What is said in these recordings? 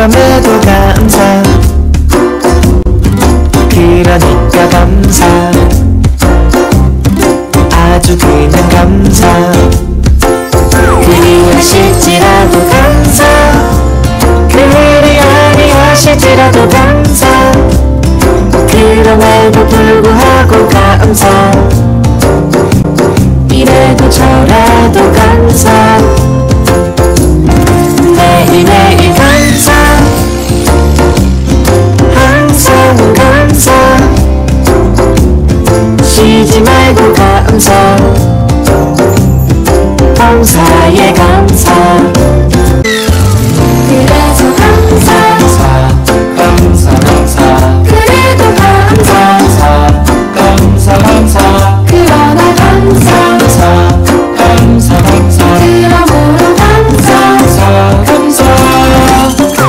그럼에도 감사. 그러니까 감사. 아주 그냥 감사. 그리하실지라도 감사. 그리 아니하실지라도 감사. 그럼에도 불구하고 감사. 이래도 저래도 감사. 매일매일 감사. 항상 감사. 쉬지 말고 감사. 감사에 감사. 그래서 감사. 감사. 그래도 감사. 감사. 그러나 감사. 그러므로 감사.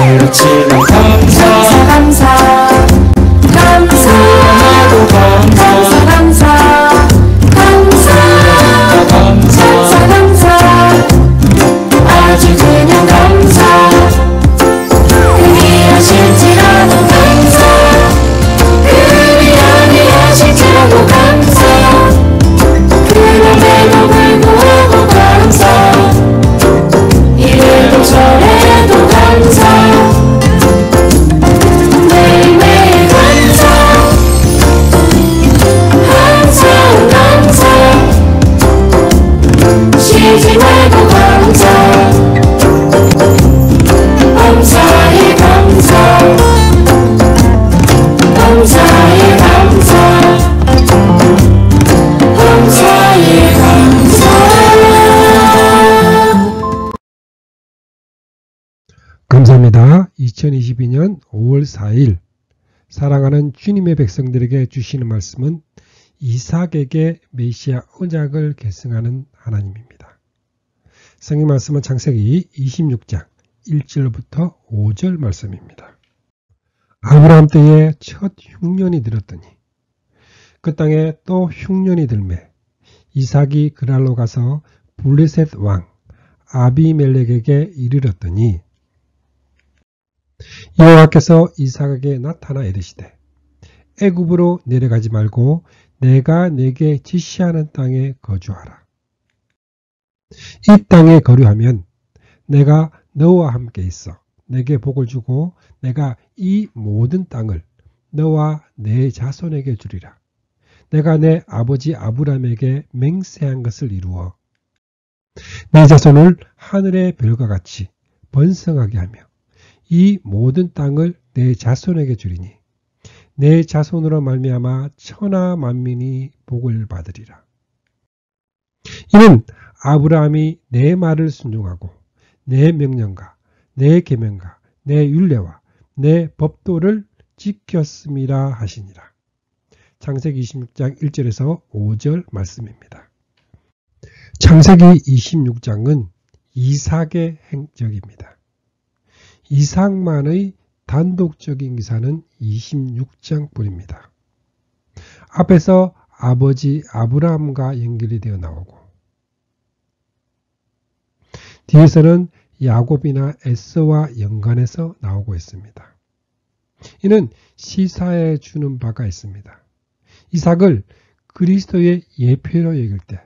그렇지만 감사. 감사. 아주 그냥 감사. 그리하실지라도 감사. 그리 아니하실지라도 감사. 그럼에도 불구하고 감사. 이래도 저래도 감사. 매일매일 감사. 항상 감사. 쉬지 말고 감사. 감사해 감사. 감사해 감사. 감사해 감사. 감사합니다. 2022년 5월 4일 사랑하는 주님의 백성들에게 주시는 말씀은 이삭에게 메시아 언약을 계승하는 하나님입니다. 성경 말씀은 창세기 26장 1절부터 5절 말씀입니다. 아브라함 때에 첫 흉년이 들었더니 그 땅에 또 흉년이 들매 이삭이 그랄로 가서 블레셋 왕 아비멜렉에게 이르렀더니 여호와께서 이삭에게 나타나 이르시되 애굽으로 내려가지 말고 내가 내게 지시하는 땅에 거주하라. 이 땅에 거류하면 내가 너와 함께 있어 내게 복을 주고 내가 이 모든 땅을 너와 내 자손에게 주리라. 내가 내 아버지 아브라함에게 맹세한 것을 이루어 내 자손을 하늘의 별과 같이 번성하게 하며 이 모든 땅을 내 자손에게 주리니 내 자손으로 말미암아 천하 만민이 복을 받으리라. 이는 아브라함이 내 말을 순종하고 내 명령과 내 계명과 내 율례와 내 법도를 지켰음이라 하시니라. 창세기 26장 1절에서 5절 말씀입니다. 창세기 26장은 이삭의 행적입니다. 이삭만의 단독적인 기사는 26장뿐입니다. 앞에서 아버지 아브라함과 연결이 되어 나오고 뒤에서는 야곱이나 에서와 연관해서 나오고 있습니다. 이는 시사해 주는 바가 있습니다. 이삭을 그리스도의 예표로 여길 때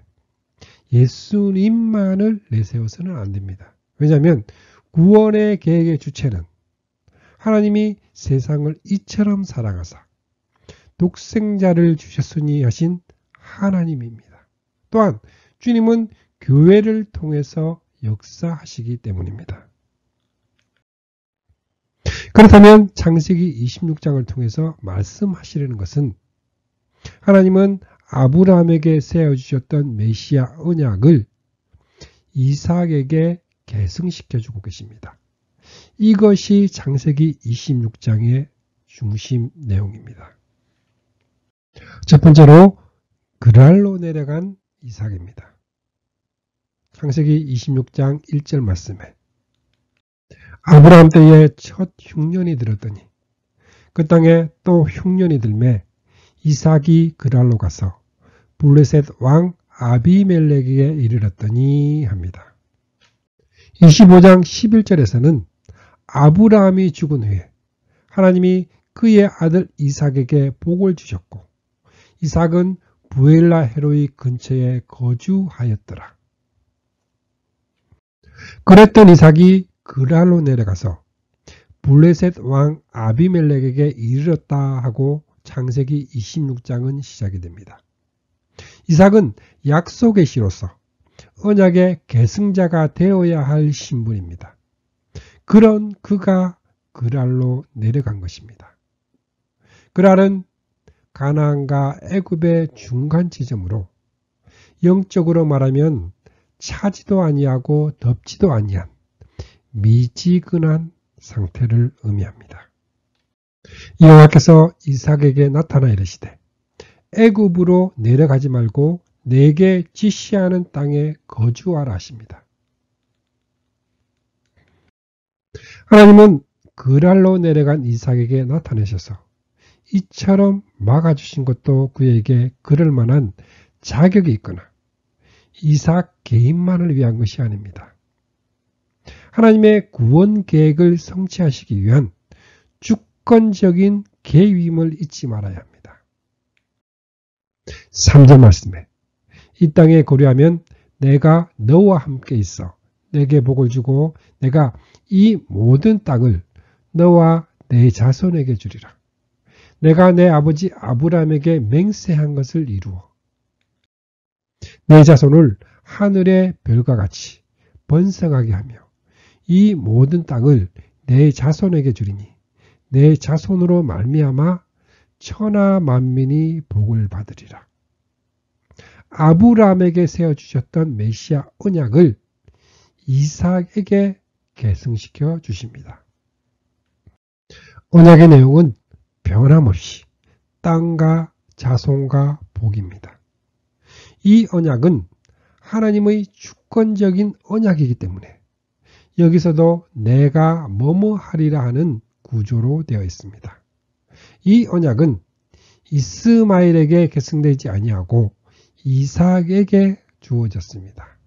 예수님만을 내세워서는 안 됩니다. 왜냐하면 구원의 계획의 주체는 하나님이 세상을 이처럼 사랑하사 독생자를 주셨으니 하신 하나님입니다. 또한 주님은 교회를 통해서 역사하시기 때문입니다. 그렇다면 창세기 26장을 통해서 말씀하시려는 것은 하나님은 아브라함에게 세워주셨던 메시아 언약을 이삭에게 계승시켜주고 계십니다. 이것이 창세기 26장의 중심 내용입니다. 첫 번째로 그랄로 내려간 이삭입니다. 창세기 26장 1절 말씀에 아브라함 때에 첫 흉년이 들었더니 그 땅에 또 흉년이 들매 이삭이 그랄로 가서 블레셋 왕 아비멜렉에게 이르렀더니 합니다. 25장 11절에서는 아브라함이 죽은 후에 하나님이 그의 아들 이삭에게 복을 주셨고 이삭은 부엘라 헤로이 근처에 거주하였더라. 그랬던 이삭이 그랄로 내려가서 블레셋 왕 아비멜렉에게 이르렀다 하고 창세기 26장은 시작이 됩니다. 이삭은 약속의 씨로서 언약의 계승자가 되어야 할 신분입니다. 그런 그가 그랄로 내려간 것입니다. 그랄은 가나안과 애굽의 중간 지점으로 영적으로 말하면 차지도 아니하고 덥지도 아니한 미지근한 상태를 의미합니다. 여호와께서 이삭에게 나타나 이르시되 애굽으로 내려가지 말고 내게 지시하는 땅에 거주하라 하십니다. 하나님은 그랄로 내려간 이삭에게 나타내셔서 이처럼 막아주신 것도 그에게 그럴 만한 자격이 있거나 이삭 개인만을 위한 것이 아닙니다. 하나님의 구원 계획을 성취하시기 위한 주권적인 계획임을 잊지 말아야 합니다. 3절 말씀에 이 땅에 고려하면 내가 너와 함께 있어 내게 복을 주고 내가 이 모든 땅을 너와 내 자손에게 주리라. 내가 내 아버지 아브라함에게 맹세한 것을 이루어 내 자손을 하늘의 별과 같이 번성하게 하며 이 모든 땅을 내 자손에게 주리니 내 자손으로 말미암아 천하 만민이 복을 받으리라. 아브라함에게 세워주셨던 메시아 언약을 이삭에게 계승시켜 주십니다. 언약의 내용은 변함없이 땅과 자손과 복입니다. 이 언약은 하나님의 주권적인 언약이기 때문에 여기서도 내가 뭐뭐 하리라 하는 구조로 되어 있습니다. 이 언약은 이스마엘에게 계승되지 아니하고 이삭에게 주어졌습니다.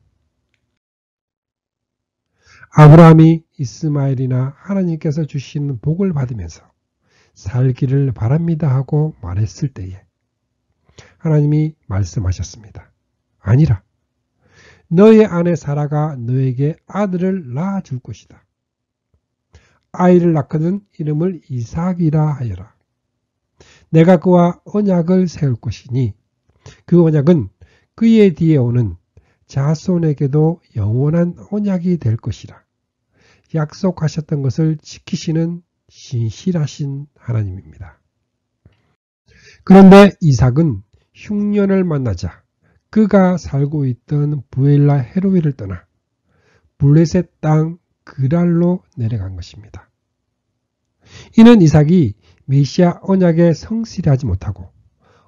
아브라함이 이스마엘이나 하나님께서 주시는 복을 받으면서 살기를 바랍니다 하고 말했을 때에 하나님이 말씀하셨습니다. 아니라 너의 아내 사라가 너에게 아들을 낳아줄 것이다. 아이를 낳거든 이름을 이삭이라 하여라. 내가 그와 언약을 세울 것이니 그 언약은 그의 뒤에 오는 자손에게도 영원한 언약이 될 것이라. 약속하셨던 것을 지키시는 신실하신 하나님입니다. 그런데 이삭은 흉년을 만나자 그가 살고 있던 부엘라 헤로이를 떠나 블레셋 땅 그랄로 내려간 것입니다. 이는 이삭이 메시아 언약에 성실하지 못하고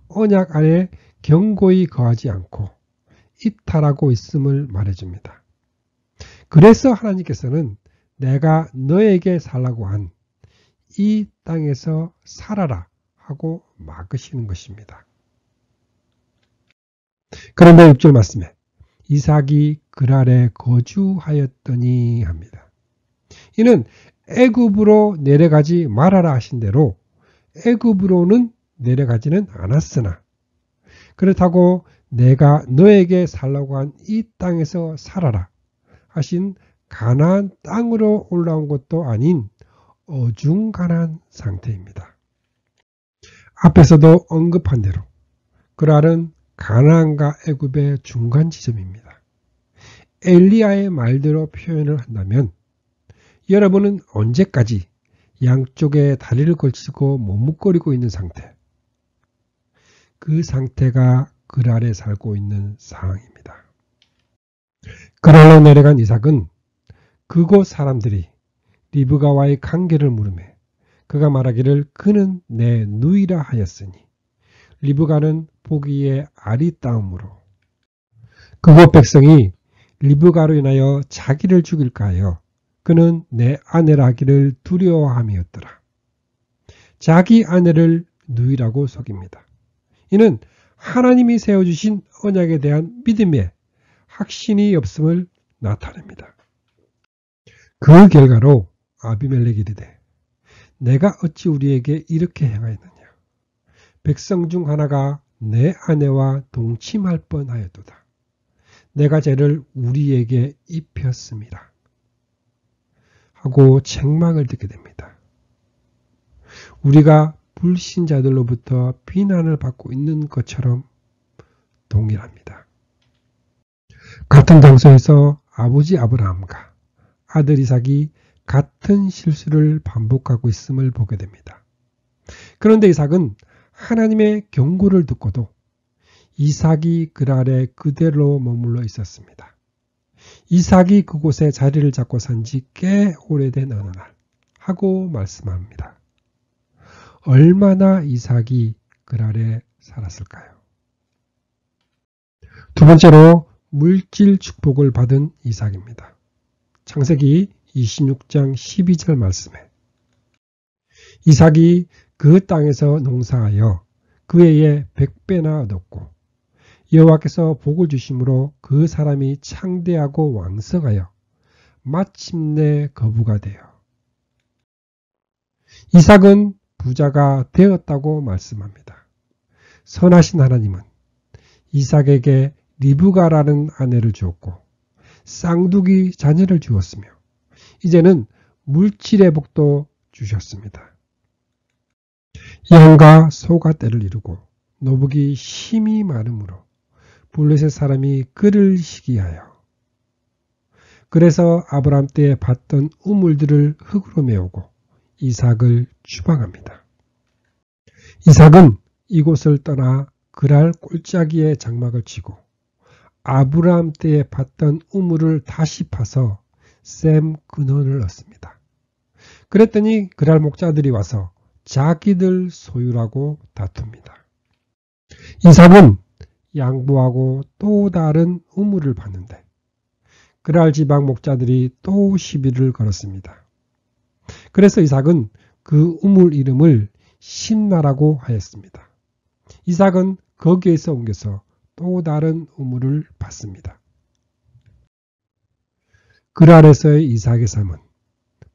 언약 안에 견고히 거하지 않고 이탈하고 있음을 말해줍니다. 그래서 하나님께서는 내가 너에게 살라고 한 이 땅에서 살아라 하고 막으시는 것입니다. 그런데 6절 말씀에 이삭이 그랄에 거주하였더니 합니다. 이는 애굽으로 내려가지 말아라 하신 대로 애굽으로는 내려가지는 않았으나 그렇다고 내가 너에게 살라고 한 이 땅에서 살아라 하신 가나안 땅으로 올라온 것도 아닌 어중간한 상태입니다. 앞에서도 언급한 대로 그랄은 가나안과 애굽의 중간 지점입니다. 엘리야의 말대로 표현을 한다면 여러분은 언제까지 양쪽에 다리를 걸치고 머뭇거리고 있는 상태, 그 상태가 그랄에 살고 있는 상황입니다. 그랄로 내려간 이삭은 그곳 사람들이 리브가와의 관계를 물으매 그가 말하기를 그는 내 누이라 하였으니 리브가는 보기에 아리따움으로 그곳 백성이 리브가로 인하여 자기를 죽일까 하여 그는 내 아내라 하기를 두려워함이었더라. 자기 아내를 누이라고 속입니다. 이는 하나님이 세워주신 언약에 대한 믿음에 확신이 없음을 나타냅니다. 그 결과로 아비멜렉이 이르되 내가 어찌 우리에게 이렇게 행하였느냐. 백성 중 하나가 내 아내와 동침할 뻔하였도다. 내가 죄를 우리에게 입혔습니다. 하고 책망을 듣게 됩니다. 우리가 불신자들로부터 비난을 받고 있는 것처럼 동일합니다. 같은 장소에서 아버지 아브라함과 아들 이삭이 같은 실수를 반복하고 있음을 보게 됩니다. 그런데 이삭은 하나님의 경고를 듣고도 이삭이 그랄에 그대로 머물러 있었습니다. 이삭이 그곳에 자리를 잡고 산 지 꽤 오래된 어느 날 하고 말씀합니다. 얼마나 이삭이 그랄에 살았을까요? 두 번째로 물질 축복을 받은 이삭입니다. 창세기 26장 12절 말씀에 이삭이 그 땅에서 농사하여 그 해에 100배나 얻었고 여호와께서 복을 주심으로 그 사람이 창대하고 왕성하여 마침내 거부가 되어 이삭은 부자가 되었다고 말씀합니다. 선하신 하나님은 이삭에게 리브가라는 아내를 주었고 쌍둥이 자녀를 주었으며 이제는 물질의 복도 주셨습니다. 양과 소가 떼를 이루고 노복이 힘이 많으므로 블레셋 사람이 그를 시기하여 그래서 아브라함 때에 받던 우물들을 흙으로 메우고 이삭을 추방합니다. 이삭은 이곳을 떠나 그랄 꼴짜기에 장막을 치고 아브라함 때에 받던 우물을 다시 파서 셈 근원을 얻습니다. 그랬더니 그랄 목자들이 와서 자기들 소유라고 다툽니다. 이삭은 양보하고 또 다른 우물을 봤는데 그랄 지방 목자들이 또 시비를 걸었습니다. 그래서 이삭은 그 우물 이름을 신나라고 하였습니다. 이삭은 거기에서 옮겨서 또 다른 우물을 받습니다. 그랄에서의 이삭의 삶은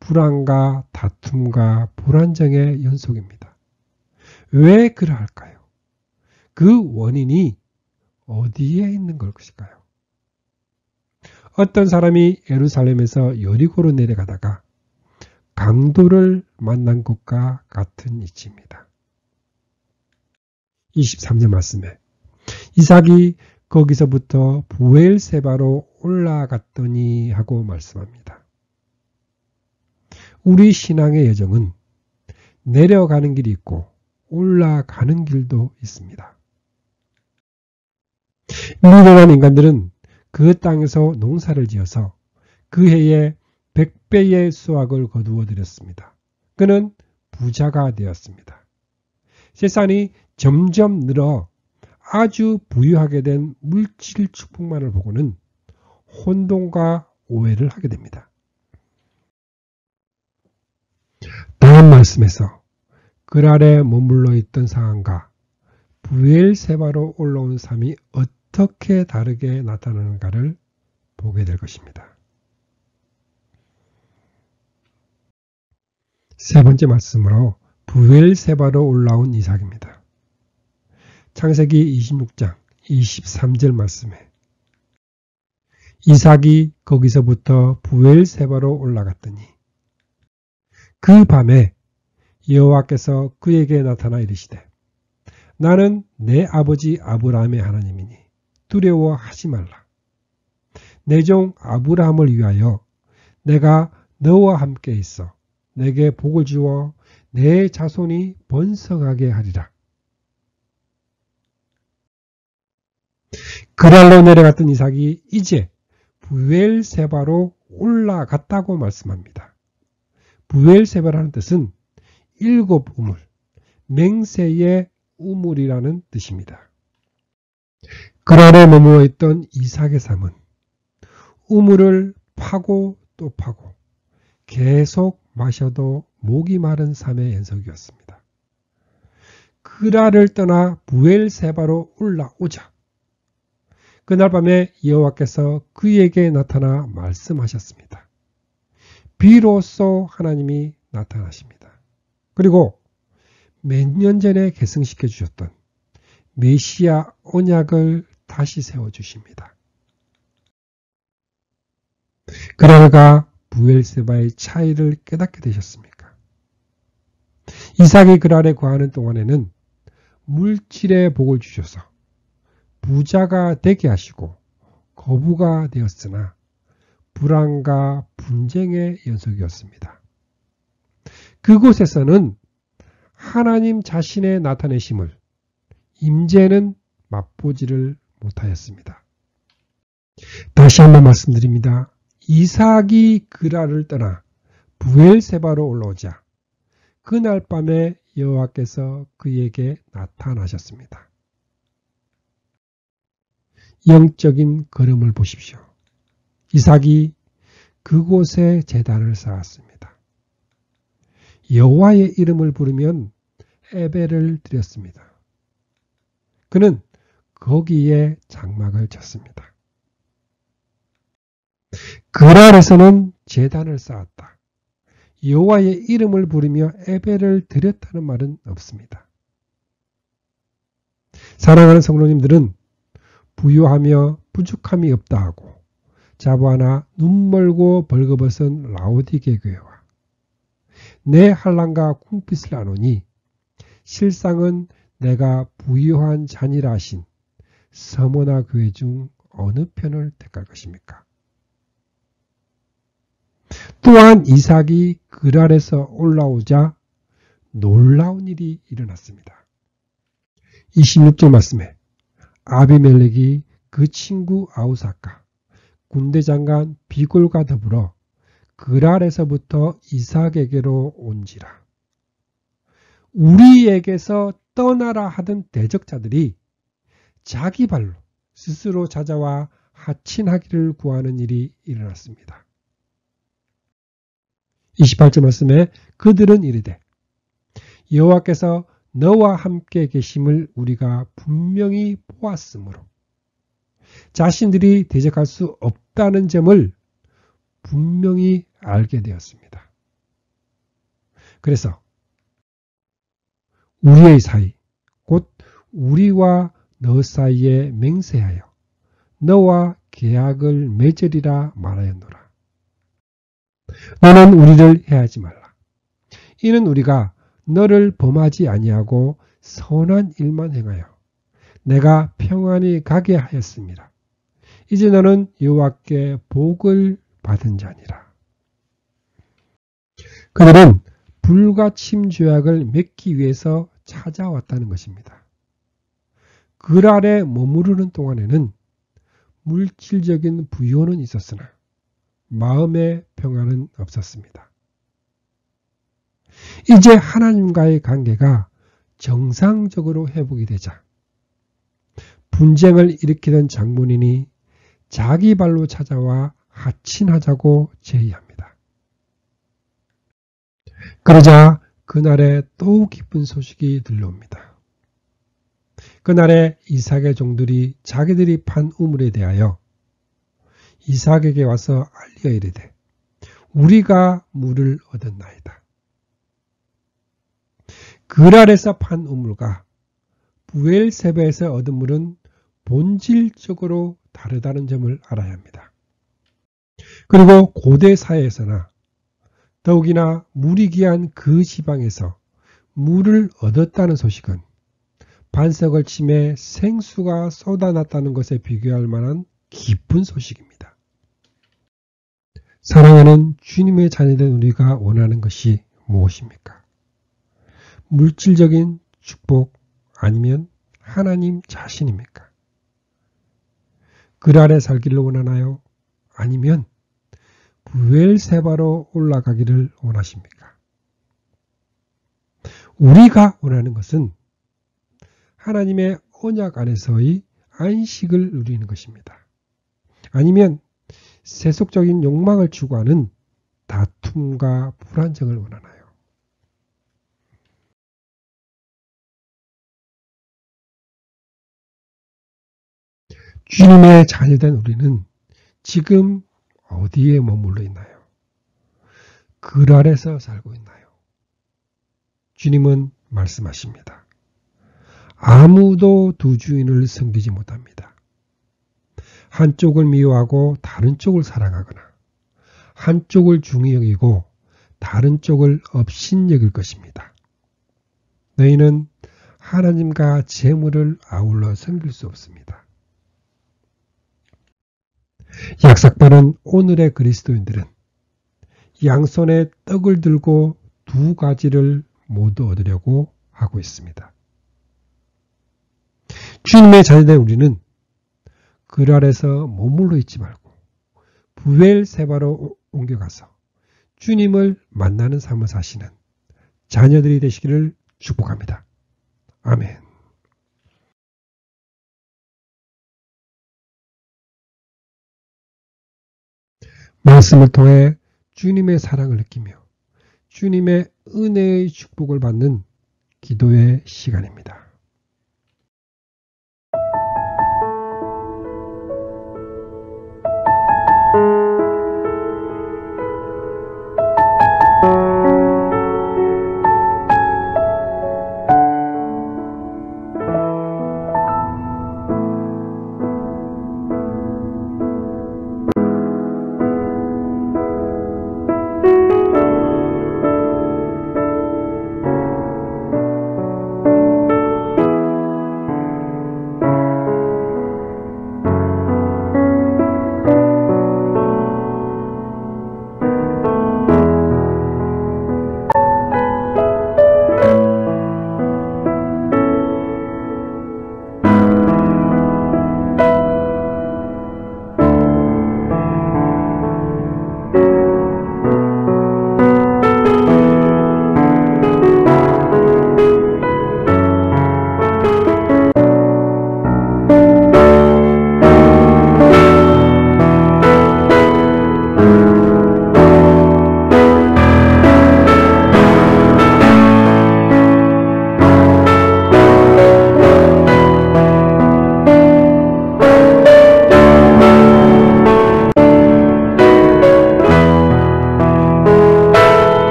불안과 다툼과 불안정의 연속입니다. 왜 그러할까요? 그 원인이 어디에 있는 것일까요? 어떤 사람이 예루살렘에서 여리고로 내려가다가 강도를 만난 것과 같은 이치입니다. 23절 말씀에 이삭이 거기서부터 부엘세바로 올라갔더니 하고 말씀합니다. 우리 신앙의 여정은 내려가는 길이 있고 올라가는 길도 있습니다. 미련한 인간들은 그 땅에서 농사를 지어서 그 해에 100배의 수확을 거두어 들였습니다. 그는 부자가 되었습니다. 세상이 점점 늘어 아주 부유하게 된 물질 축복만을 보고는 혼동과 오해를 하게 됩니다. 다음 말씀에서 그랄에 머물러 있던 상황과 부엘세바로 올라온 삶이 어떻게 다르게 나타나는가를 보게 될 것입니다. 세 번째 말씀으로 부엘세바로 올라온 이삭입니다. 창세기 26장 23절 말씀에 이삭이 거기서부터 부엘세바로 올라갔더니 그 밤에 여호와께서 그에게 나타나 이르시되 나는 내 아버지 아브라함의 하나님이니 두려워하지 말라. 내 종 아브라함을 위하여 내가 너와 함께 있어 내게 복을 주어 내 자손이 번성하게 하리라. 그랄로 내려갔던 이삭이 이제 부엘세바로 올라갔다고 말씀합니다. 부엘세바라는 뜻은 7 우물, 맹세의 우물이라는 뜻입니다. 그랄에 머물러 있던 이삭의 삶은 우물을 파고 또 파고 계속 마셔도 목이 마른 삶의 연속이었습니다. 그랄을 떠나 부엘세바로 올라오자 그날 밤에 여호와께서 그에게 나타나 말씀하셨습니다. 비로소 하나님이 나타나십니다. 그리고 몇 년 전에 계승시켜 주셨던 메시아 언약을 다시 세워주십니다. 그랄과 부엘세바의 차이를 깨닫게 되셨습니까? 이삭이 그랄에 거하는 동안에는 물질의 복을 주셔서 부자가 되게 하시고 거부가 되었으나 불안과 분쟁의 연속이었습니다. 그곳에서는 하나님 자신의 나타내심을 임재는 맛보지를 못하였습니다. 다시 한번 말씀드립니다. 이삭이 그랄을 떠나 부엘세바로 올라오자 그날 밤에 여호와께서 그에게 나타나셨습니다. 영적인 걸음을 보십시오. 이삭이 그곳에 제단을 쌓았습니다. 여호와의 이름을 부르면 에벨을 드렸습니다. 그는 거기에 장막을 쳤습니다. 그랄에서는 제단을 쌓았다. 여호와의 이름을 부르며 에벨을 드렸다는 말은 없습니다. 사랑하는 성도님들은 부유하며 부족함이 없다 하고 자부하나 눈멀고 벌거벗은 라오디게 교회와 내 한란과 궁빛을 아노니 실상은 내가 부유한 자니라 하신 서머나 교회 중 어느 편을 택할 것입니까? 또한 이삭이 그랄에서 올라오자 놀라운 일이 일어났습니다. 26절 말씀에 아비멜렉이 그 친구 아우삭과 군대장관 비골과 더불어 그랄에서부터 이삭에게로 온지라. 우리에게서 떠나라 하던 대적자들이 자기 발로 스스로 찾아와 하친하기를 구하는 일이 일어났습니다. 28절 말씀에 그들은 이르되 여호와께서 너와 함께 계심을 우리가 분명히 보았으므로 자신들이 대적할 수 없다는 점을 분명히 알게 되었습니다. 그래서 우리의 사이 곧 우리와 너 사이에 맹세하여 너와 계약을 맺으리라 말하였노라. 너는 우리를 해하지 말라. 이는 우리가 너를 범하지 아니하고 선한 일만 행하여 내가 평안히 가게 하였습니다. 이제 너는 여호와께 복을 받은 자니라. 그들은 불가침 조약을 맺기 위해서 찾아왔다는 것입니다. 그랄에 머무르는 동안에는 물질적인 부요는 있었으나 마음의 평안은 없었습니다. 이제 하나님과의 관계가 정상적으로 회복이 되자 분쟁을 일으키던 장본인이 자기 발로 찾아와 하친하자고 제의합니다. 그러자 그날에 또 기쁜 소식이 들려옵니다. 그날에 이삭의 종들이 자기들이 판 우물에 대하여 이삭에게 와서 알리어 이르되 우리가 물을 얻었나이다. 그랄에서 판 우물과 부엘세바에서 얻은 물은 본질적으로 다르다는 점을 알아야 합니다. 그리고 고대 사회에서나 더욱이나 물이 귀한 그 지방에서 물을 얻었다는 소식은 반석을 치매 생수가 쏟아났다는 것에 비교할 만한 기쁜 소식입니다. 사랑하는 주님의 자녀된 우리가 원하는 것이 무엇입니까? 물질적인 축복 아니면 하나님 자신입니까? 그랄에 살기를 원하나요? 아니면 부엘세바로 올라가기를 원하십니까? 우리가 원하는 것은 하나님의 언약 안에서의 안식을 누리는 것입니다. 아니면 세속적인 욕망을 추구하는 다툼과 불안정을 원하나요? 주님의 자녀된 우리는 지금 어디에 머물러 있나요? 글 아래서 살고 있나요? 주님은 말씀하십니다. 아무도 두 주인을 섬기지 못합니다. 한쪽을 미워하고 다른 쪽을 사랑하거나 한쪽을 중히 여기고 다른 쪽을 업신여길 것입니다. 너희는 하나님과 재물을 아울러 섬길 수 없습니다. 약삭빠른 오늘의 그리스도인들은 양손에 떡을 들고 두 가지를 모두 얻으려고 하고 있습니다. 주님의 자녀된 우리는 글 아래서 머물러 있지 말고 부엘세바로 옮겨가서 주님을 만나는 삶을 사시는 자녀들이 되시기를 축복합니다. 아멘. 말씀을 통해 주님의 사랑을 느끼며 주님의 은혜의 축복을 받는 기도의 시간입니다.